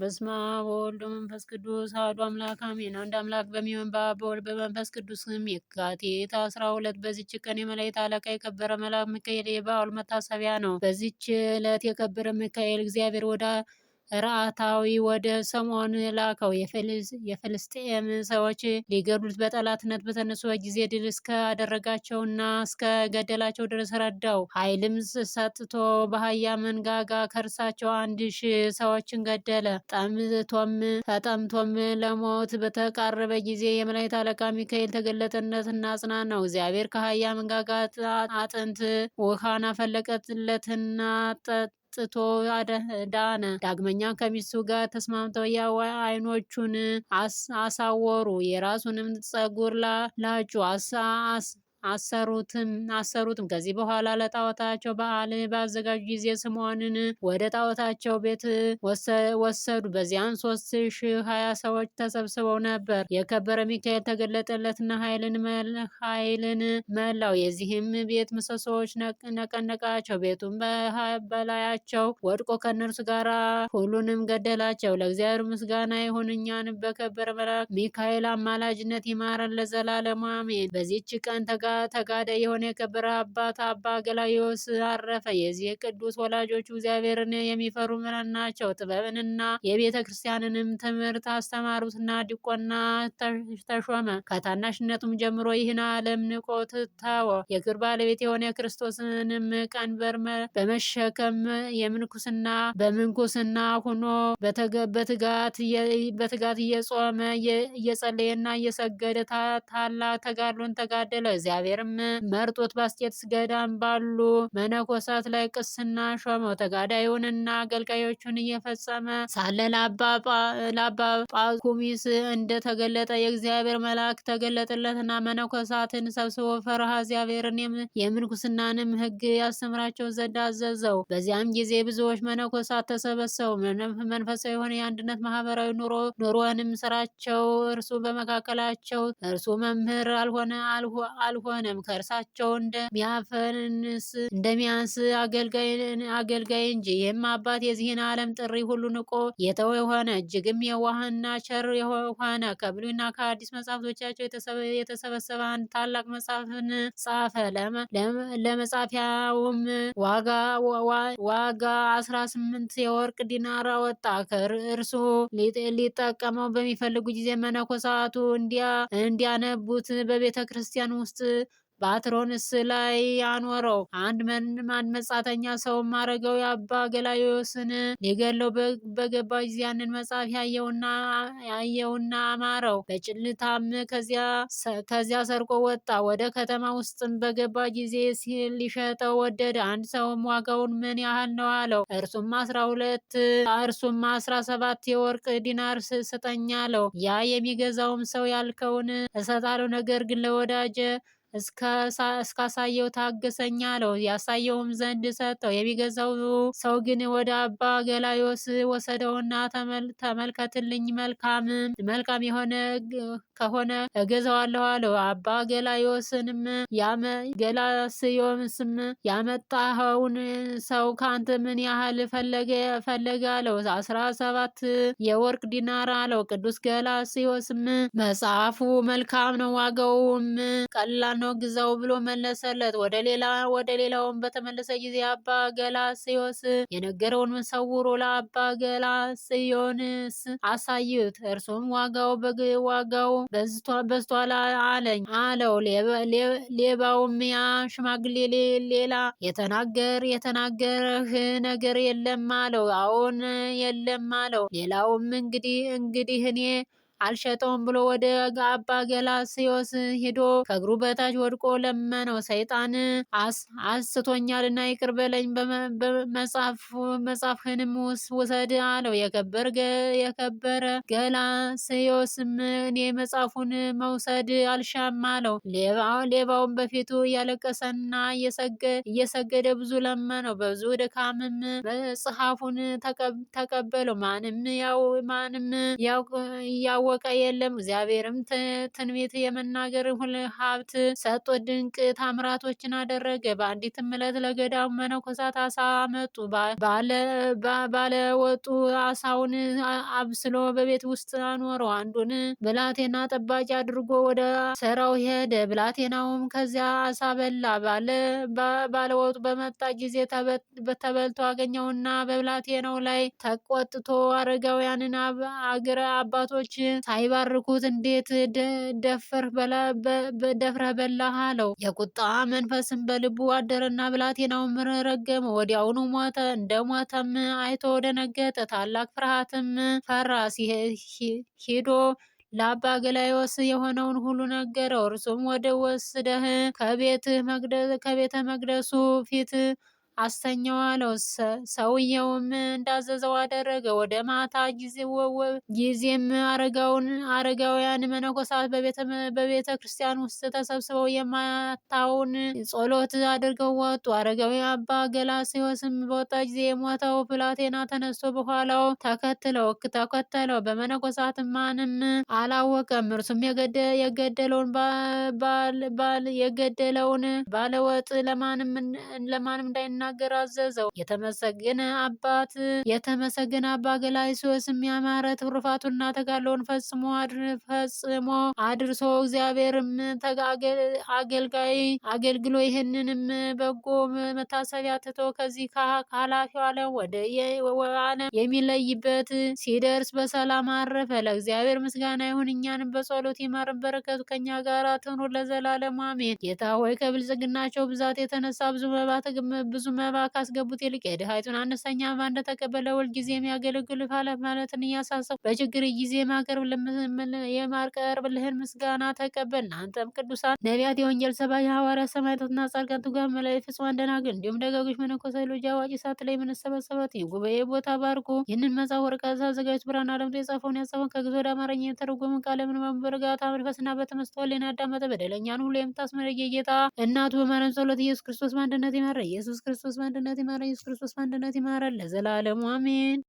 በስመ አብ ወወልድ ወመንፈስ ቅዱስ አሐዱ አምላክ አሜን። አንድ አምላክ በሚሆን በአብ በወልድ በመንፈስ ቅዱስ ስም የካቲት 12 በዚች ቀን የመላእክት አለቃ የከበረ መልአክ ሚካኤል የበዓሉ መታሰቢያ ነው። በዚች ዕለት የከበረ ሚካኤል እግዚአብሔር ወደ ራእታዊ ወደ ሰሞን ላከው። የፍልስጤም ሰዎች ሊገድሉት በጠላትነት በተነሱ ጊዜ ድል እስከ አደረጋቸውና እስከ ገደላቸው ድረስ ረዳው። ኃይልም ሰጥቶ በአህያ መንጋጋ ከእርሳቸው 1000 ሰዎችን ገደለ። ተጠምቶም ለሞት በተቃረበ ጊዜ የመላእክት አለቃ ሚካኤል ተገለጠለትና አጽናናው። እግዚአብሔር ከአህያ መንጋጋ አጥንት ውሃን አፈለቀለትና ጥቶ ዳነ። ዳግመኛ ከሚስቱ ጋር ተስማምተው ዓይኖቹን አሳወሩ፣ የራሱንም ፀጉር ላጩ፣ አሰሩትም። ከዚህ በኋላ ለጣዖታቸው በዓል ባዘጋጁ ጊዜ ስምዖንን ወደ ጣዖታቸው ቤት ወሰዱ። በዚያም 3020 ሰዎች ተሰብስበው ነበር። የከበረ ሚካኤል ተገለጠለትና ኃይልን መላው። የዚህም ቤት ምሰሶዎች ነቀነቃቸው። ቤቱም በላያቸው ወድቆ ከእነርሱ ጋር ሁሉንም ገደላቸው። ለእግዚአብሔር ምስጋና ይሁን፣ እኛንም በከበረ መልአክ ሚካኤል አማላጅነት ይማረን ለዘላለሙ አሜን። በዚህች ቀን ተጋዳይ የሆነ የከበረ አባት አባ ገላዮስ አረፈ። የዚህ ቅዱስ ወላጆቹ እግዚአብሔርን የሚፈሩ ምዕመናን ናቸው። ጥበብንና የቤተ ክርስቲያንንም ትምህርት አስተማሩትና ዲቆና ተሾመ። ከታናሽነቱም ጀምሮ ይህን ዓለም ንቆ ተወ። የክብር ባለቤት የሆነ የክርስቶስንም ቀንበር በመሸከም በምንኩስና ሆኖ በትጋት እየጾመ እየጸለየና እየሰገደ ታላቅ ተጋድሎን ተጋደለ። እግዚአብሔርም መርጦት በአስቄጥስ ገዳም ባሉ መነኮሳት ላይ ቅስና ሾመው። ተጋዳዩንና አገልጋዮቹን እየፈጸመ ሳለ ለአባ ጳኩሚስ እንደተገለጠ የእግዚአብሔር መልአክ ተገለጠለትና መነኮሳትን ሰብስቦ ፈርሃ እግዚአብሔርን የምንኩስናንም ሕግ ያስተምራቸው ዘንድ አዘዘው። በዚያም ጊዜ ብዙዎች መነኮሳት ተሰበሰቡ። መንፈሳዊ የሆነ የአንድነት ማህበራዊ ኑሮንም ስራቸው። እርሱ በመካከላቸው እርሱ መምህር አልሆነም፣ ከእርሳቸው እንደሚያንስ አገልጋይ እንጂ። ይህም አባት የዚህን ዓለም ጥሪ ሁሉ ንቆ የተወ የሆነ እጅግም የዋህና ቸር ሆነ። ከብሉይና ከአዲስ መጽሐፍቶቻቸው የተሰበሰበ አንድ ታላቅ መጽሐፍን ጻፈ። ለመጻፊያውም ዋጋ 18 የወርቅ ዲናር አወጣ። እርሱ ሊጠቀመው በሚፈልጉ ጊዜ መነኮሳቱ እንዲያነቡት በቤተ ክርስቲያን ውስጥ በአትሮንስ ላይ አኖረው። አንድ መጻተኛ ሰውም አረጋዊ አባ ገላዮስን ሊገለው በገባ ጊዜ ያንን መጽሐፍ ያየውና አማረው። በጭልታም ከዚያ ሰርቆ ወጣ። ወደ ከተማ ውስጥም በገባ ጊዜ ሊሸጠው ወደደ። አንድ ሰውም ዋጋውን ምን ያህል ነው አለው። እርሱም 17 የወርቅ ዲናር ስጠኝ አለው። ያ የሚገዛውም ሰው ያልከውን እሰጣለሁ፣ ነገር ግን ለወዳጄ እስካሳየው ታገሰኝ አለው። ያሳየውም ዘንድ ሰጠው። የሚገዛው ሰው ግን ወደ አባ ገላዮስ ወሰደውና ተመልከትልኝ፣ መልካም የሆነ ከሆነ እገዛዋለሁ አለው። አባ ገላዮስም ያመጣኸውን ሰው ከአንተ ምን ያህል ፈለገ አለው። 17 የወርቅ ዲናር አለው። ቅዱስ ገላስዮስም መጽሐፉ መልካም ነው፣ ዋጋውም ቀላል ነው፣ ግዛው ብሎ መለሰለት። ወደ ሌላውም በተመለሰ ጊዜ አባ ገላስዮስ የነገረውን ሰውሮ ለአባ ገላስዮስ አሳዩት። እርሱም ዋጋው በዝቷል አለው። ሌባውም ያ ሽማግሌ ሌላ የተናገረህ ነገር የለም አለው። አዎን የለም አለው። ሌላውም እንግዲህ እኔ አልሸጠውም ብሎ ወደ አባ ገላስዮስ ሄዶ ከእግሩ በታች ወድቆ ለመነው። ሰይጣን አስቶኛልና ይቅር በለኝ፣ መጽሐፍህንም ውሰድ አለው። የከበረ ገላስዮስም እኔ መጽሐፉን መውሰድ አልሻም አለው። ሌባውን በፊቱ እያለቀሰና እየሰገደ ብዙ ለመነው። በብዙ ድካምም መጽሐፉን ተቀበለው። ማንም ያወቀ የለም። እግዚአብሔርም ትንቢት የመናገር ሀብት ሰጥቶት ድንቅ ታምራቶችን አደረገ። በአንዲትም ዕለት ለገዳሙ መነኮሳት አሳ መጡ። ባለወጡ አሳውን አብስሎ በቤት ውስጥ አኖረው። አንዱን ብላቴና ጠባቂ አድርጎ ወደ ስራው ሄደ። ብላቴናውም ከዚያ አሳ በላ። ባለወጡ በመጣ ጊዜ ተበልቶ አገኘውና በብላቴናው ላይ ተቆጥቶ አረጋውያንን አባቶች ሳይባርኩት እንዴት ደፍረህ በላህ አለው። የቁጣ መንፈስም በልቡ አደረና ብላቴናውን ረገመው። ወዲያውኑ ሞተ። እንደሞተም አይቶ ደነገጠ። ታላቅ ፍርሃትም ፈራ። ሂዶ ለአባ ገላዮስ የሆነውን ሁሉ ነገረው። እርሱም ወደ ወስደህ ከቤተ መቅደሱ ፊት አስተኛው አለው። ሰውየውም እንዳዘዘው አደረገ። ወደ ማታ ጊዜም አረጋውያን መነኮሳት በቤተ ክርስቲያን ውስጥ ተሰብስበው የማታውን ጸሎት አድርገው ወጡ። አረጋዊ አባ ገላስዮስም በወጣ ጊዜ የሞተው ብላቴና ተነስቶ በኋላው ተከተለው። በመነኮሳት ማንም አላወቀም። እርሱም የገደለውን ባለወጥ ለማንም እንዳይናገር አዘዘው። የተመሰገነ አባ ገላስዮስም ያማረ ትሩፋቱና ተጋድሎውን ፈጽሞ አድርሶ እግዚአብሔርም አገልግሎ ይህንንም በጎ መታሰቢያ ትቶ ከዚህ ከኃላፊው ዓለም ወደ ዓለም የሚለይበት ሲደርስ በሰላም አረፈ። ለእግዚአብሔር ምስጋና ይሁን፣ እኛንም በጸሎት ይማረን፣ በረከቱ ከኛ ጋር ትኑር ለዘላለሙ አሜን። ጌታ ሆይ ከብልጽግናቸው ብዛት የተነሳ ብዙ መባ ካስገቡት ይልቅ የድሃይቱን አነስተኛ መባ እንደተቀበለ ሁልጊዜ የሚያገለግል ማለትን እያሳሰብ በችግር ጊዜ የማቀርብልህን ምስጋና ተቀበል። እናንተም ቅዱሳን ነቢያት፣ የወንጌል ሰባኪ ሐዋርያት፣ ሰማዕታትና ጻድቃን፣ ትጉሃን መላእክት፣ ፍጹማን ደናግል እንዲሁም ደጋጎች መነኮሳት ልጅ አዋቂ ሳት ላይ የምንሰበሰበት የጉባኤ ቦታ ባርኩ። ይህንን መጽሐፍ ወረቀት አዘጋጅቶ ብራና ደምጦ የጻፈውን ከግዕዝ ወደ አማርኛ የተረጎመ ቃለ ምንባብ በእርጋታ መንፈስና በተመስጦ ሕሊና ያዳመጠ በደለኛን ሁሉ የምታስምረው የጌታ እናቱ በማርያም ጸሎት ኢየሱስ ክርስቶስ በአንድነት ይማረን። ኢየሱስ ክርስቶስ በአንድነት ይማረን። ኢየሱስ ክርስቶስ በአንድነት ይማረን ለዘላለሙ አሜን።